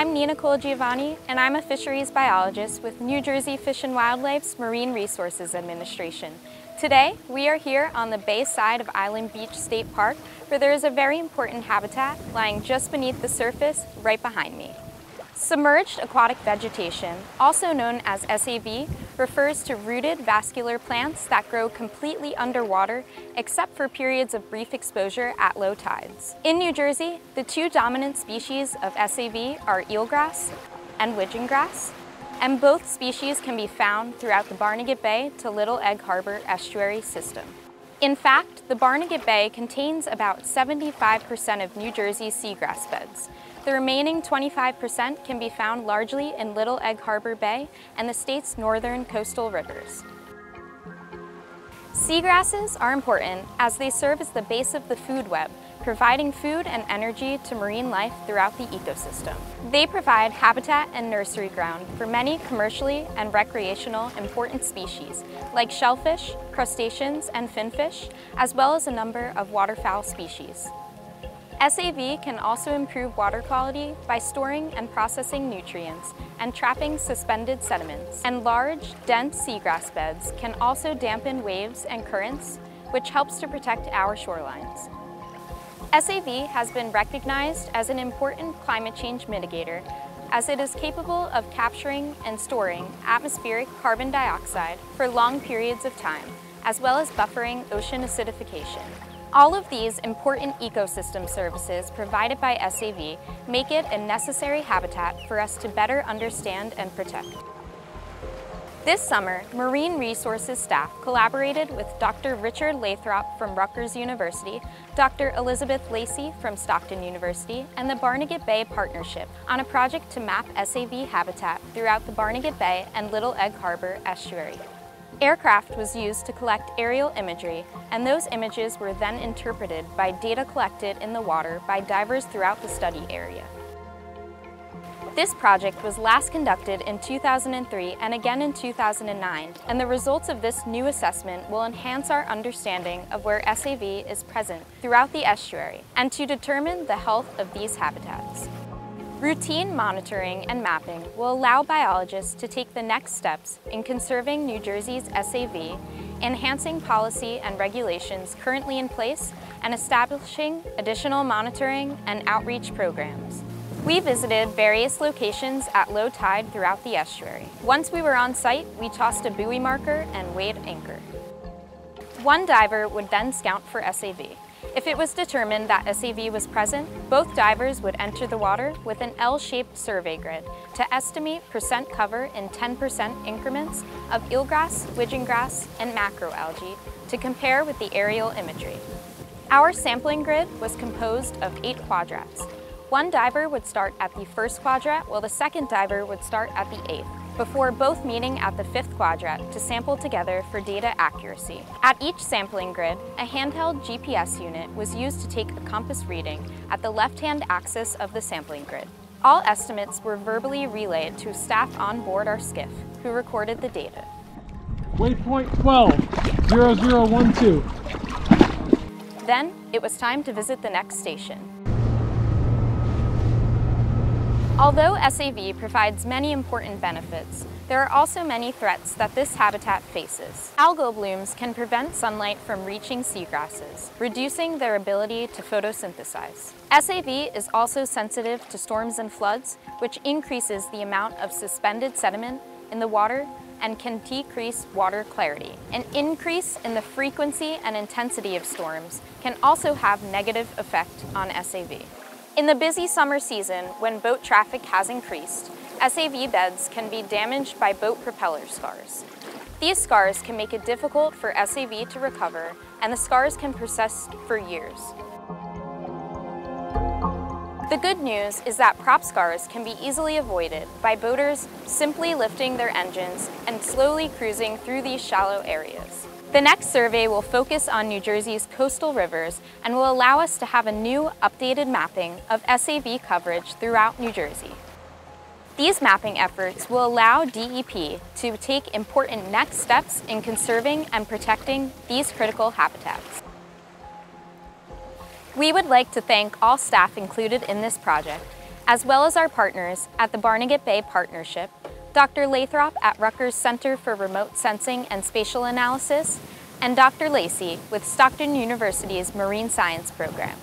I'm Nina Colagiovanni, and I'm a fisheries biologist with New Jersey Fish and Wildlife's Marine Resources Administration. Today, we are here on the bay side of Island Beach State Park, where there is a very important habitat lying just beneath the surface right behind me. Submerged aquatic vegetation, also known as SAV, refers to rooted vascular plants that grow completely underwater except for periods of brief exposure at low tides. In New Jersey, the two dominant species of SAV are eelgrass and widgeon grass, and both species can be found throughout the Barnegat Bay to Little Egg Harbor estuary system. In fact, the Barnegat Bay contains about 75% of New Jersey's seagrass beds. The remaining 25% can be found largely in Little Egg Harbor Bay and the state's northern coastal rivers. Seagrasses are important as they serve as the base of the food web, providing food and energy to marine life throughout the ecosystem. They provide habitat and nursery ground for many commercially and recreational important species, like shellfish, crustaceans, and finfish, as well as a number of waterfowl species. SAV can also improve water quality by storing and processing nutrients and trapping suspended sediments. And large, dense seagrass beds can also dampen waves and currents, which helps to protect our shorelines. SAV has been recognized as an important climate change mitigator as it is capable of capturing and storing atmospheric carbon dioxide for long periods of time, as well as buffering ocean acidification. All of these important ecosystem services provided by SAV make it a necessary habitat for us to better understand and protect. This summer, Marine Resources staff collaborated with Dr. Richard Lathrop from Rutgers University, Dr. Elizabeth Lacey from Stockton University, and the Barnegat Bay Partnership on a project to map SAV habitat throughout the Barnegat Bay and Little Egg Harbor estuary. Aircraft was used to collect aerial imagery, and those images were then interpreted by data collected in the water by divers throughout the study area. This project was last conducted in 2003 and again in 2009, and the results of this new assessment will enhance our understanding of where SAV is present throughout the estuary and to determine the health of these habitats. Routine monitoring and mapping will allow biologists to take the next steps in conserving New Jersey's SAV, enhancing policy and regulations currently in place, and establishing additional monitoring and outreach programs. We visited various locations at low tide throughout the estuary. Once we were on site, we tossed a buoy marker and weighed anchor. One diver would then scout for SAV. If it was determined that SAV was present, both divers would enter the water with an L-shaped survey grid to estimate percent cover in 10% increments of eelgrass, widgeon grass, and macroalgae to compare with the aerial imagery. Our sampling grid was composed of 8 quadrats. One diver would start at the first quadrant while the second diver would start at the 8th, before both meeting at the 5th quadrant to sample together for data accuracy. At each sampling grid, a handheld GPS unit was used to take a compass reading at the left-hand axis of the sampling grid. All estimates were verbally relayed to staff on board our skiff, who recorded the data. Waypoint 12, 0012. Then, it was time to visit the next station. Although SAV provides many important benefits, there are also many threats that this habitat faces. Algal blooms can prevent sunlight from reaching seagrasses, reducing their ability to photosynthesize. SAV is also sensitive to storms and floods, which increases the amount of suspended sediment in the water and can decrease water clarity. An increase in the frequency and intensity of storms can also have negative effect on SAV. In the busy summer season, when boat traffic has increased, SAV beds can be damaged by boat propeller scars. These scars can make it difficult for SAV to recover, and the scars can persist for years. The good news is that prop scars can be easily avoided by boaters simply lifting their engines and slowly cruising through these shallow areas. The next survey will focus on New Jersey's coastal rivers and will allow us to have a new, updated mapping of SAV coverage throughout New Jersey. These mapping efforts will allow DEP to take important next steps in conserving and protecting these critical habitats. We would like to thank all staff included in this project, as well as our partners at the Barnegat Bay Partnership, Dr. Lathrop at Rutgers Center for Remote Sensing and Spatial Analysis, and Dr. Lacey with Stockton University's Marine Science Program.